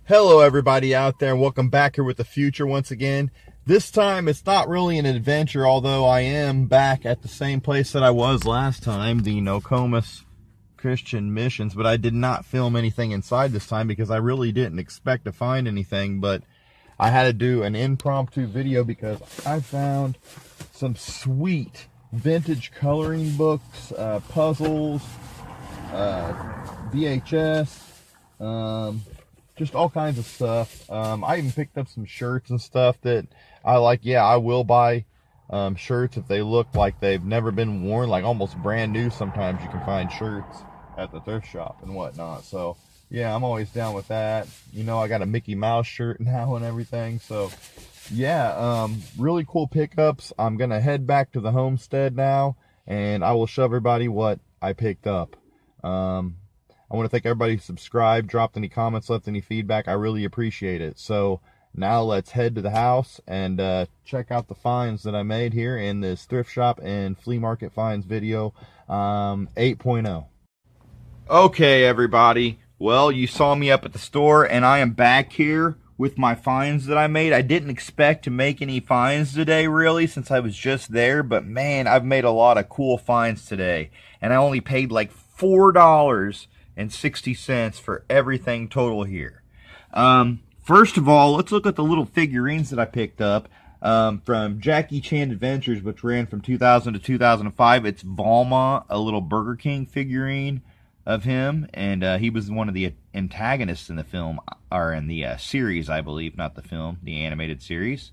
Hello everybody out there, and welcome back here with the future once again. This time it's not really an adventure, although I am back at the same place that I was last time, the Nokomis Christian Missions, but I did not film anything inside this time because I really didn't expect to find anything, but I had to do an impromptu video because I found some sweet vintage coloring books, puzzles, VHS, just all kinds of stuff. I even picked up some shirts and stuff that I like. Yeah, I will buy shirts if they look like they've never been worn, like almost brand new. Sometimes you can find shirts at the thrift shop and whatnot. So yeah, I'm always down with that. You know, I got a Mickey Mouse shirt now and everything. So yeah, really cool pickups. I'm gonna head back to the homestead now, and I will show everybody what I picked up. I want to thank everybody who subscribed, dropped any comments, left any feedback. I really appreciate it. So now let's head to the house and check out the finds that I made here in this thrift shop and flea market finds video 8.0. Okay, everybody. Well, you saw me up at the store, and I am back here with my finds that I made. I didn't expect to make any finds today, really, since I was just there. But, man, I've made a lot of cool finds today. And I only paid like $4.60 for everything total here. First of all, let's look at the little figurines that I picked up from Jackie Chan Adventures, which ran from 2000 to 2005. It's Valmont, a little Burger King figurine of him, and he was one of the antagonists in the film, or in the series, I believe, not the film, the animated series.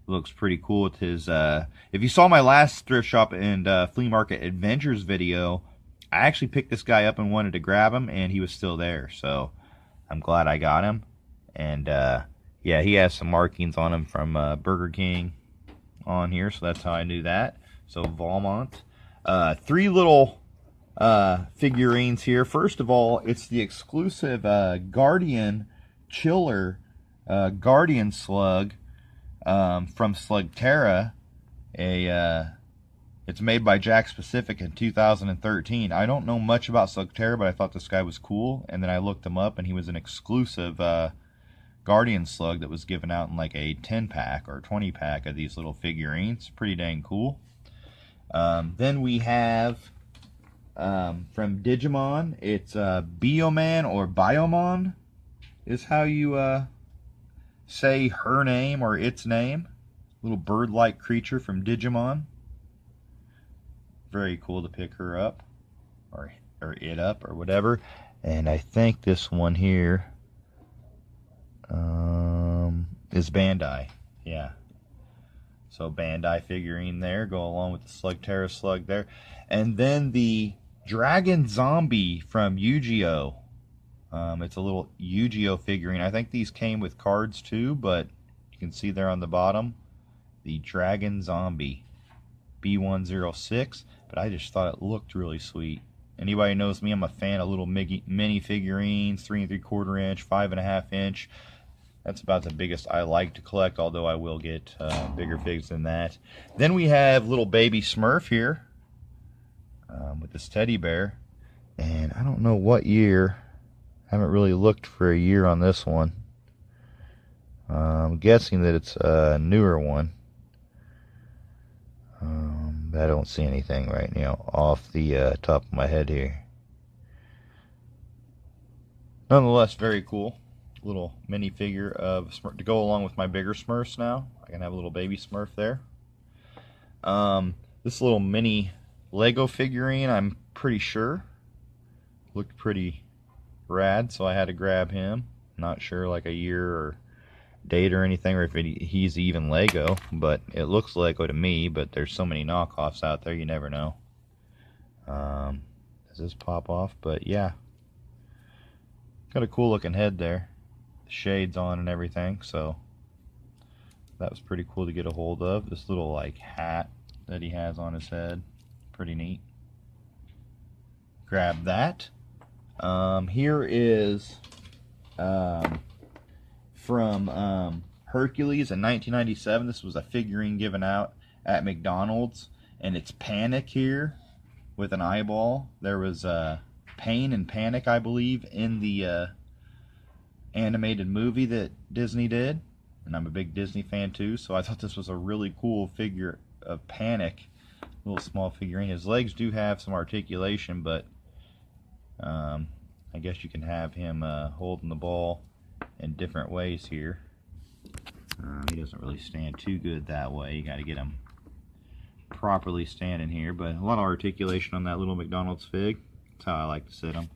Looks pretty cool with his, if you saw my last thrift shop and flea market adventures video, I actually picked this guy up and wanted to grab him, and he was still there, so I'm glad I got him. And yeah, he has some markings on him from Burger King on here, so that's how I knew that. So Valmont. Three little figurines here. First of all, it's the exclusive Guardian Chiller Guardian Slug from Slugterra. It's made by Jakks Pacific in 2013. I don't know much about Slugterra, but I thought this guy was cool, and then I looked him up, and he was an exclusive Guardian Slug that was given out in like a 10-pack or 20-pack of these little figurines. Pretty dang cool. Then we have from Digimon, it's Bioman or Biomon is how you say her name or its name. Little bird-like creature from Digimon. Very cool to pick her up, or it up, or whatever. And I think this one here is Bandai. Yeah. So Bandai figurine there, go along with the Slugterra slug there. And then the Dragon Zombie from Yu-Gi-Oh! It's a little Yu-Gi-Oh! Figurine. I think these came with cards too, but you can see there on the bottom, the Dragon Zombie B106. But I just thought it looked really sweet. Anybody knows me, I'm a fan of little mini figurines, 3 3/4 inch, 5.5 inch. That's about the biggest I like to collect, although I will get bigger figs than that. Then we have little baby Smurf here with this teddy bear. And I don't know what year. I haven't really looked for a year on this one. I'm guessing that it's a newer one. I don't see anything right now off the top of my head here. Nonetheless, very cool. Little mini figure of Smurf to go along with my bigger Smurfs now. I can have a little baby Smurf there. This little mini Lego figurine, I'm pretty sure, looked pretty rad, so I had to grab him. Not sure like a year or date or anything, or if he's even Lego, but it looks Lego to me, but there's so many knockoffs out there, you never know. Does this pop off? But yeah, got a cool looking head there, the shades on and everything, so that was pretty cool to get a hold of. This little like hat that he has on his head, pretty neat. Grab that. Here is from Hercules in 1997. This was a figurine given out at McDonald's, and it's Panic here with an eyeball. There was pain and panic, I believe, in the animated movie that Disney did, and I'm a big Disney fan too, so I thought this was a really cool figure of Panic, little small figurine. His legs do have some articulation, but I guess you can have him holding the ball in different ways here. He doesn't really stand too good that way. You got to get him properly standing here, but a lot of articulation on that little McDonald's fig. That's how I like to sit him.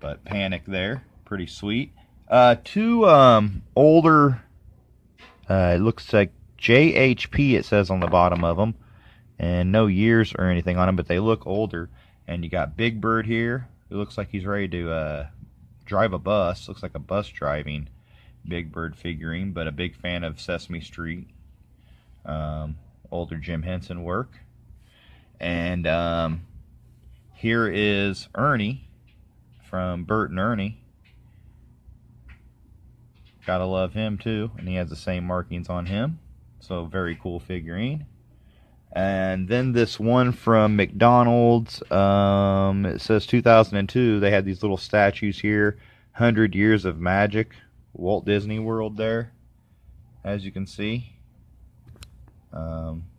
But Panic there, pretty sweet. Two older, it looks like JHP it says on the bottom of them, and no years or anything on them, but they look older. And you got Big Bird here. It looks like he's ready to drive a bus. Looks like a bus driving Big Bird figurine, but a big fan of Sesame Street. Older Jim Henson work. And here is Ernie from Bert and Ernie. Gotta love him too, and he has the same markings on him, so very cool figurine. And then this one from McDonald's, it says 2002. They had these little statues here, 100 Years of Magic, Walt Disney World there, as you can see.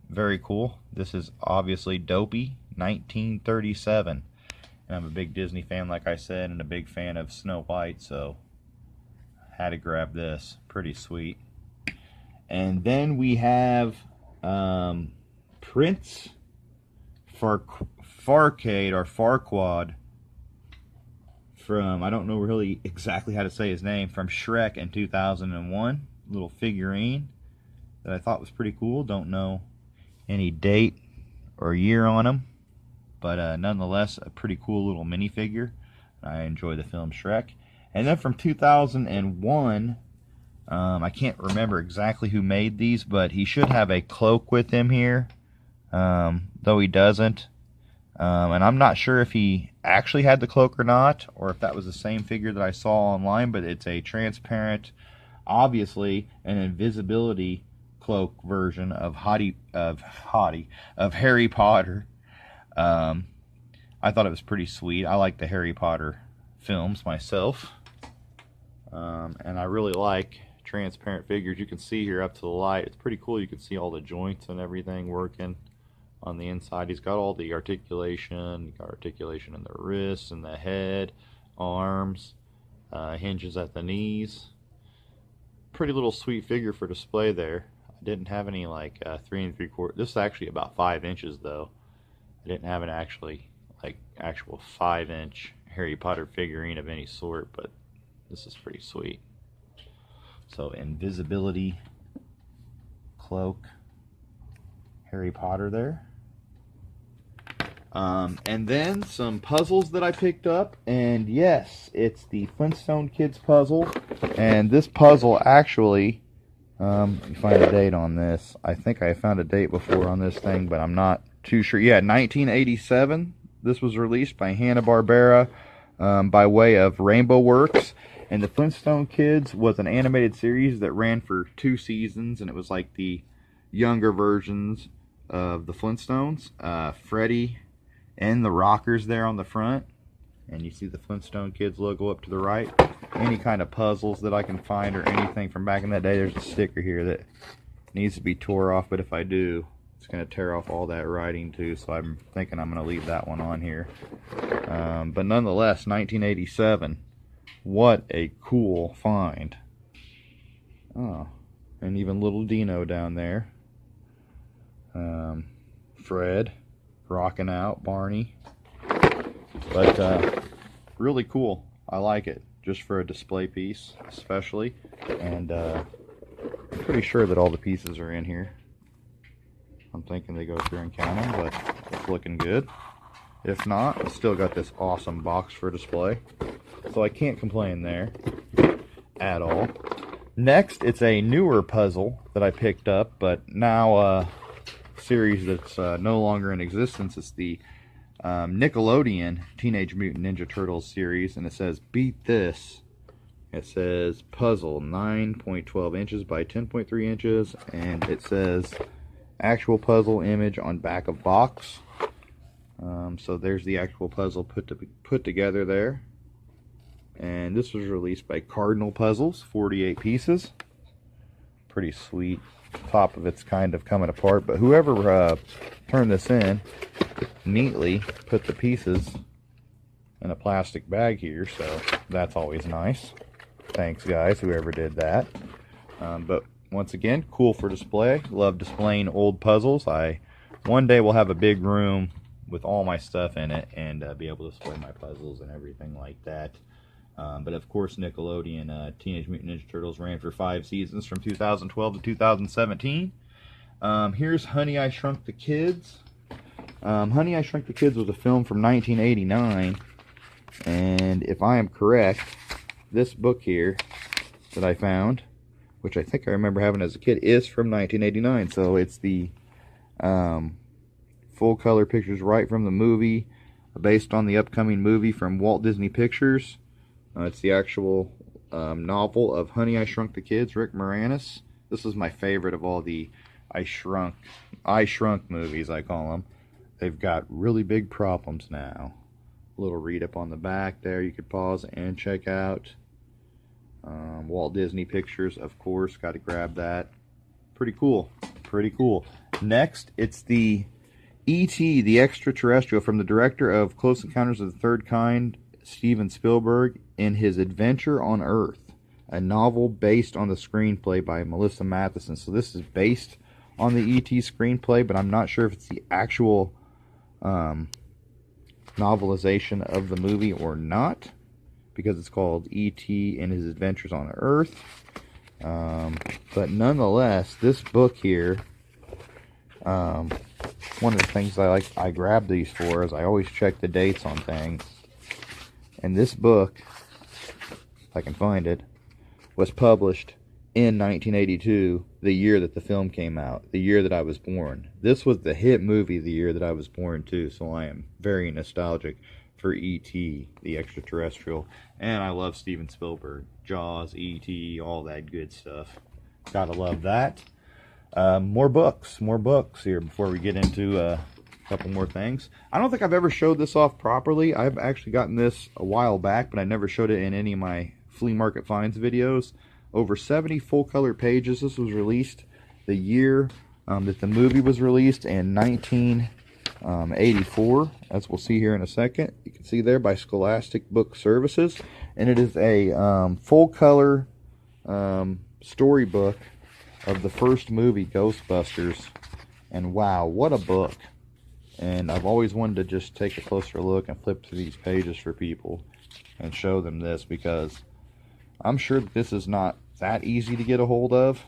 Very cool. This is obviously Dopey, 1937. And I'm a big Disney fan, like I said, and a big fan of Snow White, so had to grab this. Pretty sweet. And then we have Prince Farquaad or Farquaad from, I don't know really exactly how to say his name, from Shrek in 2001. Little figurine that I thought was pretty cool. Don't know any date or year on him, but nonetheless a pretty cool little minifigure. I enjoy the film Shrek. And then from 2001, I can't remember exactly who made these, but he should have a cloak with him here, though he doesn't. And I'm not sure if he actually had the cloak or not, or if that was the same figure that I saw online, but it's a transparent, obviously an invisibility cloak version of Harry Potter. I thought it was pretty sweet. I like the Harry Potter films myself, and I really like transparent figures. You can see here up to the light, it's pretty cool. You can see all the joints and everything working on the inside. He's got all the articulation. He's got articulation in the wrists and the head, arms, hinges at the knees. Pretty little sweet figure for display there. I didn't have any like 3 3/4. This is actually about 5 inches though. I didn't have an actual 5-inch Harry Potter figurine of any sort, but this is pretty sweet. So invisibility cloak, Harry Potter there. And then some puzzles that I picked up, and yes, it's the Flintstone Kids puzzle. And this puzzle actually, let me find a date on this. I think I found a date before on this thing, but I'm not too sure. Yeah, 1987. This was released by Hanna-Barbera by way of Rainbow Works. And the Flintstone Kids was an animated series that ran for 2 seasons, and it was like the younger versions of the Flintstones. Freddy and the Rockers there on the front, and you see the Flintstone Kids logo up to the right. Any kind of puzzles that I can find or anything from back in that day. There's a sticker here that needs to be tore off, but if I do, it's going to tear off all that writing too, so I'm thinking I'm going to leave that one on here. But nonetheless, 1987. What a cool find. Oh, and even little Dino down there. Fred rocking out, Barney. But really cool. I like it, just for a display piece especially. And I'm pretty sure that all the pieces are in here. I'm thinking they go through and count them, but it's looking good. If not, I still got this awesome box for display, so I can't complain there at all. Next, it's a newer puzzle that I picked up, but now series that's no longer in existence. It's the Nickelodeon Teenage Mutant Ninja Turtles series, and it says beat this. It says puzzle 9.12 inches by 10.3 inches, and it says actual puzzle image on back of box. So there's the actual puzzle put together there. And this was released by Cardinal Puzzles, 48 pieces. Pretty sweet. Top of it's kind of coming apart, but whoever turned this in neatly put the pieces in a plastic bag here, so that's always nice. Thanks, guys, whoever did that. But once again, cool for display. Love displaying old puzzles. One day will have a big room with all my stuff in it and be able to display my puzzles and everything like that. But of course, Nickelodeon Teenage Mutant Ninja Turtles ran for 5 seasons from 2012 to 2017. Here's Honey, I Shrunk the Kids. Honey, I Shrunk the Kids was a film from 1989. And if I am correct, this book here that I found, which I think I remember having as a kid, is from 1989. So it's the full color pictures right from the movie, based on the upcoming movie from Walt Disney Pictures. It's the actual novel of Honey, I Shrunk the Kids, Rick Moranis. This is my favorite of all the I Shrunk movies, I call them. They've got really big problems now. A little read up on the back there you could pause and check out. Walt Disney Pictures, of course, got to grab that. Pretty cool. Pretty cool. Next, it's the E.T. the Extraterrestrial from the director of Close Encounters of the Third Kind, Steven Spielberg, in his Adventure on Earth, a novel based on the screenplay by Melissa Matheson. So this is based on the E.T. screenplay, but I'm not sure if it's the actual novelization of the movie or not, because it's called E.T. and His Adventures on Earth. But nonetheless, this book here, one of the things I grab these for is I always check the dates on things. And this book, if I can find it, was published in 1982, the year that the film came out, the year that I was born. This was the hit movie the year that I was born too, so I am very nostalgic for E.T. the Extraterrestrial. And I love Steven Spielberg. Jaws, E.T., all that good stuff. Gotta love that. More books here before we get into a couple more things. I don't think I've ever showed this off properly. I've actually gotten this a while back, but I never showed it in any of my flea market finds videos. Over 70 full color pages. This was released the year that the movie was released, in 1984, as we'll see here in a second. You can see there, by Scholastic Book Services, and it is a full color storybook of the first movie, Ghostbusters. And wow, what a book. And I've always wanted to just take a closer look and flip through these pages for people and show them this, because I'm sure that this is not that easy to get a hold of.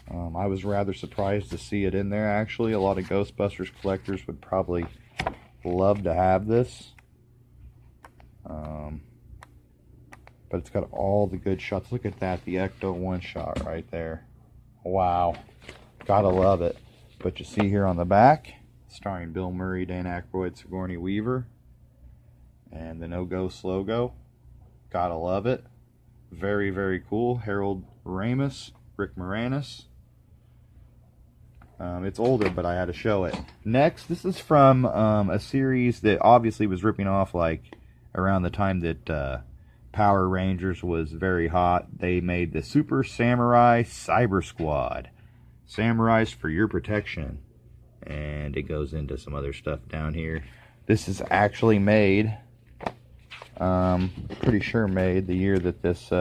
I was rather surprised to see it in there, actually. A lot of Ghostbusters collectors would probably love to have this. But it's got all the good shots. Look at that, the Ecto 1 shot right there. Wow. Gotta love it. But you see here on the back, starring Bill Murray, Dan Aykroyd, Sigourney Weaver, and the No Ghost logo. Gotta love it. Very, very cool. Harold Ramis, Rick Moranis. It's older, but I had to show it. Next, this is from a series that obviously was ripping off like around the time that Power Rangers was very hot. They made the Super Samurai Cyber Squad. Samurais for your protection. And it goes into some other stuff down here. This is actually made, pretty sure made the year that this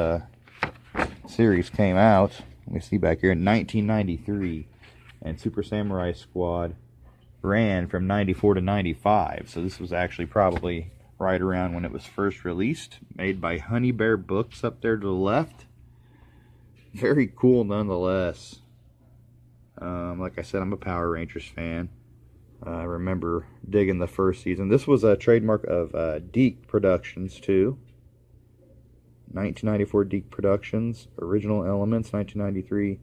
series came out. Let me see back here, in 1993. And Super Samurai Squad ran from 94 to 95. So this was actually probably right around when it was first released. Made by Honey Bear Books up there to the left. Very cool nonetheless. Like I said, I'm a Power Rangers fan. I remember digging the first season. This was a trademark of Deke Productions too. 1994 Deke Productions. Original Elements, 1993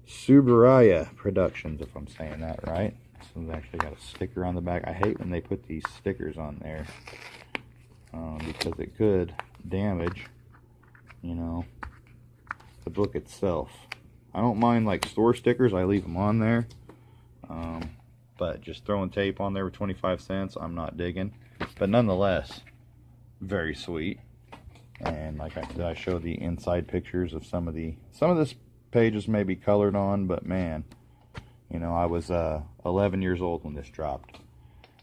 Subaraya Productions, if I'm saying that right. This one's actually got a sticker on the back. I hate when they put these stickers on there, because it could damage, you know, the book itself. I don't mind like store stickers, I leave them on there, but just throwing tape on there for 25 cents, I'm not digging. But nonetheless, very sweet. And And did I show the inside pictures of some of this pages may be colored on, but man, you know, I was 11 years old when this dropped.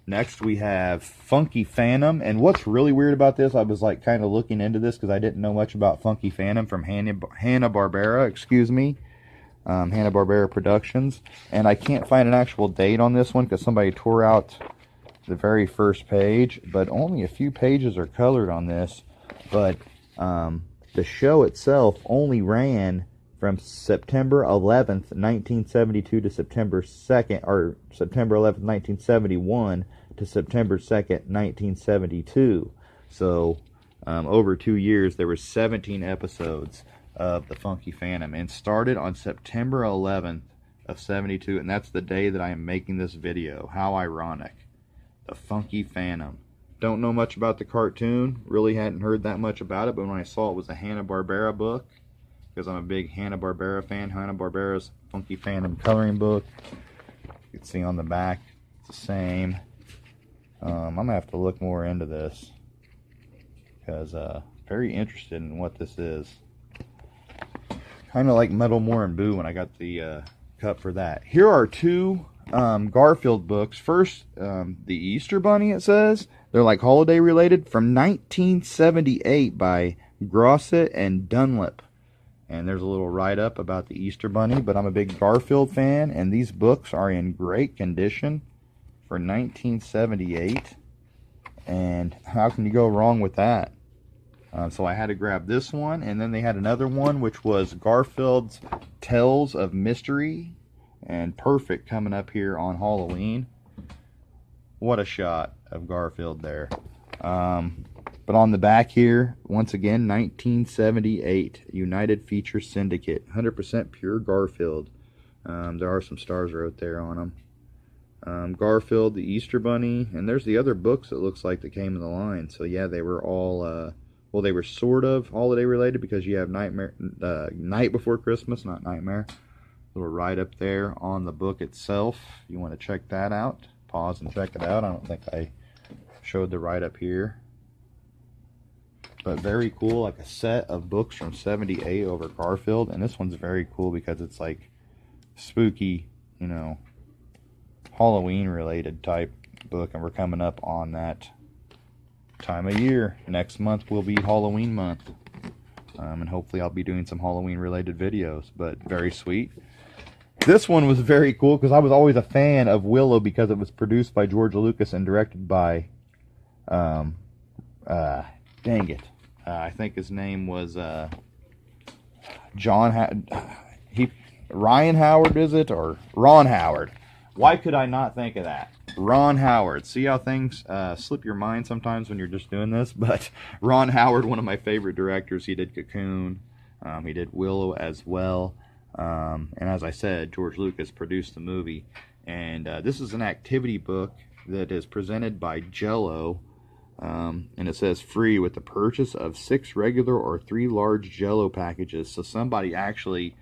Next we have Funky Phantom, and what's really weird about this, I was like kind of looking into this because I didn't know much about Funky Phantom from Hanna-Barbera, excuse me, Hanna-Barbera Productions, and I can't find an actual date on this one because somebody tore out the very first page, but only a few pages are colored on this. But the show itself only ran from September 11th, 1972 to September 2nd, or September 11th, 1971 to September 2nd, 1972. So over 2 years, there were 17 episodes of the Funky Phantom, and started on September 11th of 72, and that's the day that I am making this video. How ironic. The Funky Phantom. Don't know much about the cartoon, really hadn't heard that much about it, but when I saw it was a Hanna-Barbera book, because I'm a big Hanna-Barbera fan, Hanna-Barbera's Funky Phantom coloring book. You can see on the back, it's the same. I'm going to have to look more into this, because very interested in what this is. Kind of like Metal More and Boo when I got the cup for that. Here are two Garfield books. First, the Easter Bunny, it says. They're like holiday related, from 1978 by Grosset and Dunlap. And there's a little write-up about the Easter Bunny, but I'm a big Garfield fan, and these books are in great condition for 1978. And how can you go wrong with that? So I had to grab this one, and then they had another one, which was Garfield's Tales of Mystery, and perfect coming up here on Halloween. What a shot of Garfield there. But on the back here, once again, 1978, United Feature Syndicate, 100% pure Garfield. There are some stars right there on them. Garfield, the Easter Bunny, and there's the other books it looks like that came in the line. So yeah, they were all, well, they were sort of holiday related, because you have Night Before Christmas, not Nightmare. Little write-up there on the book itself. You want to check that out. Pause and check it out. I don't think I showed the write-up here. But very cool, like a set of books from 78 over Garfield. And this one's very cool because it's like spooky, you know, Halloween related type book. And we're coming up on that time of year. Next month will be Halloween month. And hopefully I'll be doing some Halloween related videos. But very sweet. This one was very cool because I was always a fan of Willow because it was produced by George Lucas and directed by, dang it, I think his name was Ryan Howard, is it? Or Ron Howard. Why could I not think of that? Ron Howard. See how things slip your mind sometimes when you're just doing this? But Ron Howard, one of my favorite directors. He did Cocoon. He did Willow as well. And as I said, George Lucas produced the movie. And this is an activity book that is presented by Jell-O. And it says free with the purchase of 6 regular or 3 large Jell-O packages. So somebody actually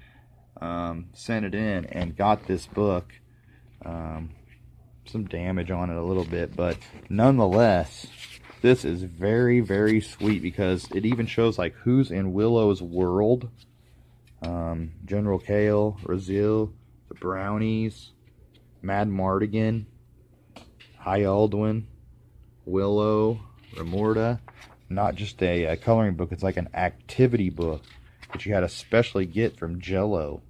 sent it in and got this book. Some damage on it a little bit, but nonetheless, this is very, very sweet because it even shows like who's in Willow's world. General Kale, Razil, the Brownies, Mad Mardigan, High Aldwin, Willow, Remorda. Not just a coloring book, it's like an activity book that you had to specially get from Jell-O.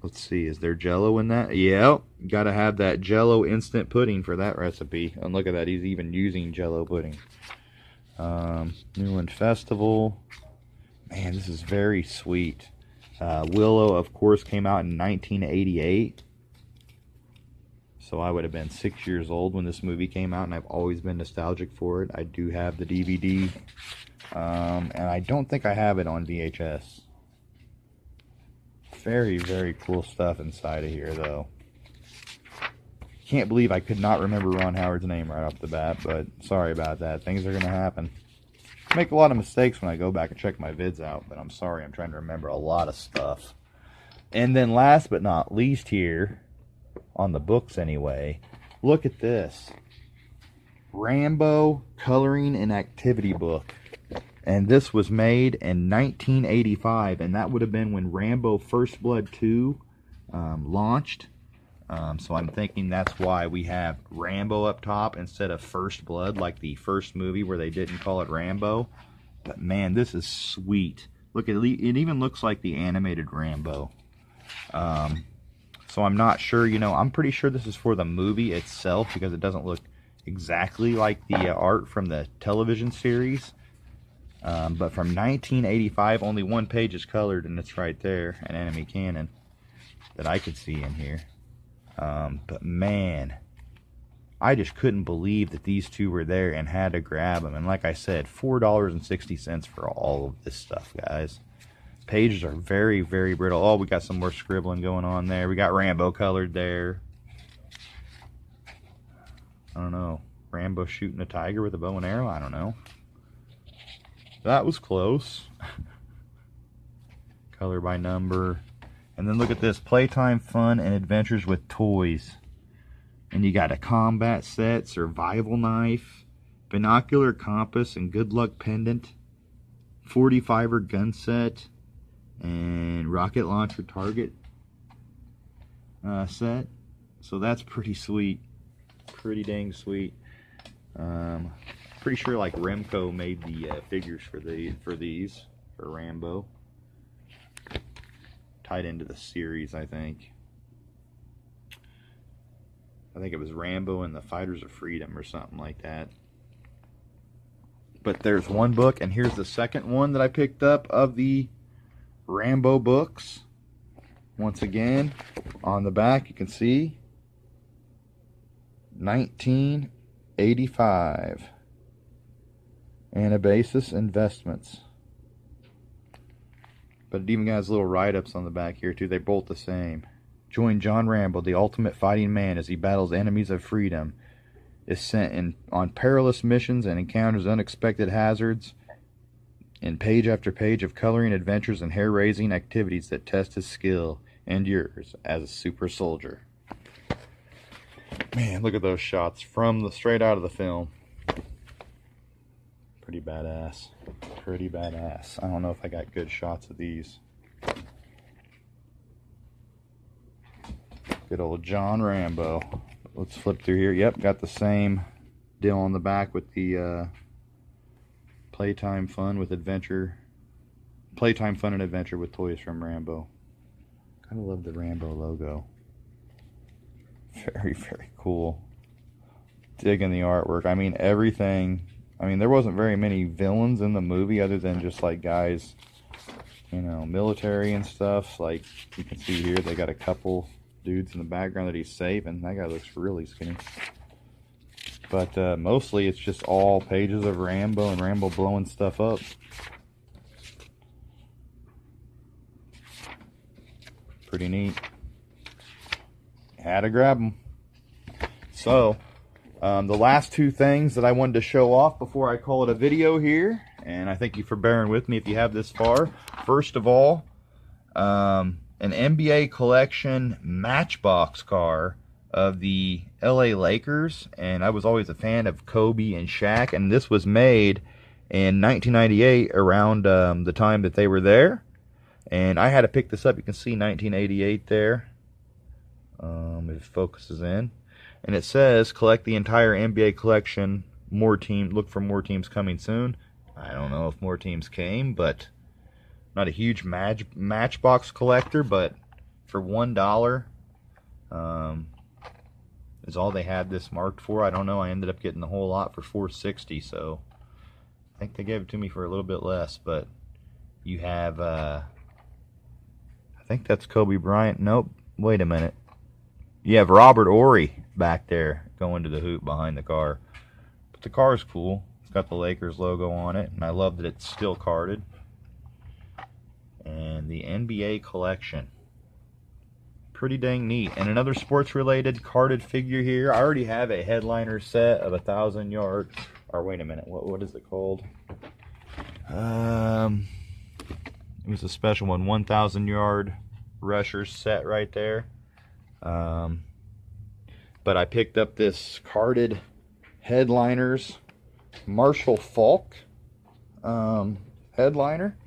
Let's see, is there Jell-O in that? Yep, gotta have that Jell-O instant pudding for that recipe. And look at that, he's even using Jell-O pudding. Newland Festival. Man, this is very sweet. Willow, of course, came out in 1988. So I would have been 6 years old when this movie came out, and I've always been nostalgic for it. I do have the DVD. And I don't think I have it on VHS. Very, very cool stuff inside of here, though. Can't believe I could not remember Ron Howard's name right off the bat, but sorry about that. Things are going to happen. I make a lot of mistakes when I go back and check my vids out, but I'm sorry. I'm trying to remember a lot of stuff. And then last but not least here, on the books anyway, look at this. Rambo Coloring and Activity Book. And this was made in 1985, and that would have been when Rambo First Blood 2 launched. So I'm thinking that's why we have Rambo up top instead of First Blood, like the first movie where they didn't call it Rambo. But man, this is sweet. Look, it even looks like the animated Rambo. So I'm not sure, you know, I'm pretty sure this is for the movie itself because it doesn't look exactly like the art from the television series. But from 1985, only one page is colored, and it's right there, an enemy cannon that I could see in here. But man, I just couldn't believe that these two were there and had to grab them. And like I said, $4.60 for all of this stuff, guys. Pages are very, very brittle. Oh, we got some more scribbling going on there. We got Rambo colored there. I don't know. Rambo shooting a tiger with a bow and arrow? I don't know. That was close. Color by number. And then look at this. Playtime, fun, and adventures with toys. And you got a combat set, survival knife, binocular compass, and good luck pendant, 45er gun set, and rocket launcher target set. So that's pretty sweet. Pretty dang sweet. Pretty sure like Remco made the figures for these for Rambo. Tied into the series, I think. I think it was Rambo and the Fighters of Freedom or something like that. But there's one book, and here's the second one that I picked up of the Rambo books. Once again, on the back you can see 1985. Anabasis Investments. But it even has little write-ups on the back here too. They're both the same. Join John Rambo, the ultimate fighting man, as he battles enemies of freedom, is sent on perilous missions and encounters unexpected hazards in page after page of coloring adventures and hair-raising activities that test his skill and yours as a super soldier. Man, look at those shots from straight out of the film. Pretty badass. Pretty badass. I don't know if I got good shots of these. Good old John Rambo. Let's flip through here. Yep, got the same deal on the back with the Playtime Fun with Adventure. Playtime Fun and Adventure with toys from Rambo. Kind of love the Rambo logo. Very, very cool. Digging the artwork. I mean, everything. I mean, there wasn't very many villains in the movie other than just like guys, you know, military and stuff. Like you can see here, they got a couple dudes in the background that he's saving. That guy looks really skinny. But mostly it's just all pages of Rambo and Rambo blowing stuff up. Pretty neat. Had to grab them. So, the last two things that I wanted to show off before I call it a video here, and I thank you for bearing with me if you have this far. First of all, an NBA collection Matchbox car of the LA Lakers, and I was always a fan of Kobe and Shaq, and this was made in 1998 around the time that they were there, and I had to pick this up. You can see 1988 there. If it focuses in, and it says collect the entire NBA collection. Look for more teams coming soon. I don't know if more teams came, but not a huge Matchbox collector, but for $1 is all they had this marked for. I don't know. I ended up getting the whole lot for $4.60, so I think they gave it to me for a little bit less. But you have, I think that's Kobe Bryant. Nope. Wait a minute. You have Robert Horry back there going to the hoop behind the car. But the car is cool. It's got the Lakers logo on it, and I love that it's still carded. And the NBA collection. Pretty dang neat. And another sports-related carded figure here. I already have a headliner set of 1,000 yard. Or wait a minute, what is it called? It was a special one, 1,000 yard rusher set right there. But I picked up this carded headliners Marshall Falk headliner.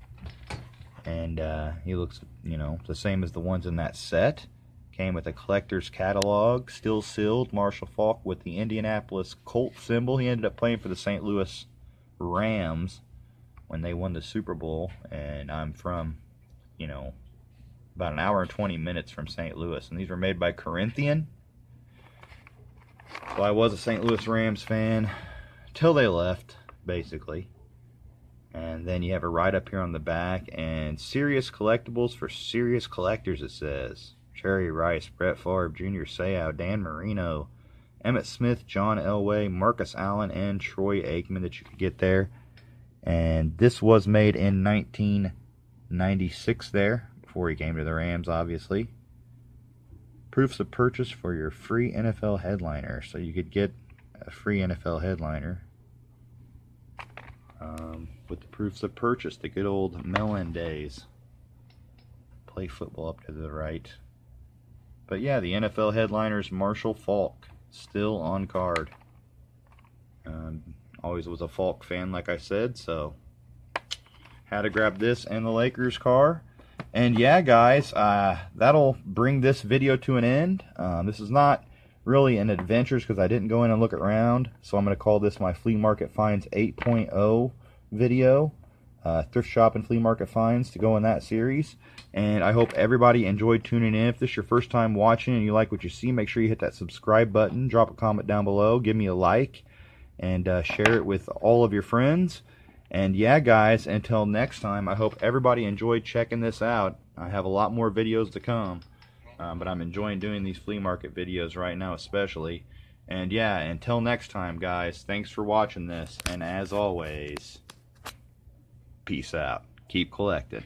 And he looks, you know, the same as the ones in that set. Came with a collector's catalog, still sealed, Marshall Faulk with the Indianapolis Colt symbol. He ended up playing for the St. Louis Rams when they won the Super Bowl. And I'm from, you know, about an hour and 20 minutes from St. Louis. And these were made by Corinthian. So I was a St. Louis Rams fan till they left, basically. And then you have a write up here on the back, and serious collectibles for serious collectors, it says. Jerry Rice, Brett Favre, Junior Seau, Dan Marino, Emmitt Smith, John Elway, Marcus Allen, and Troy Aikman that you could get there. And this was made in 1996 there, before he came to the Rams, obviously. Proofs of purchase for your free NFL headliner. So you could get a free NFL headliner. With the proofs of purchase, the good old Mellon days. Play football up to the right. But yeah, the NFL headliners, Marshall Faulk, still on card. Always was a Faulk fan, like I said, so had to grab this and the Lakers car. And yeah, guys, that'll bring this video to an end. This is not really an adventures because I didn't go in and look around, so I'm going to call this my Flea Market Finds 8.0 video. Thrift shop and flea market finds to go in that series. And I hope everybody enjoyed tuning in. If this is your first time watching and you like what you see, make sure you hit that subscribe button, drop a comment down below, give me a like, and share it with all of your friends. And yeah, guys, until next time, I hope everybody enjoyed checking this out. I have a lot more videos to come, but I'm enjoying doing these flea market videos right now especially. And yeah, until next time, guys, thanks for watching this, and as always, peace out. Keep collecting.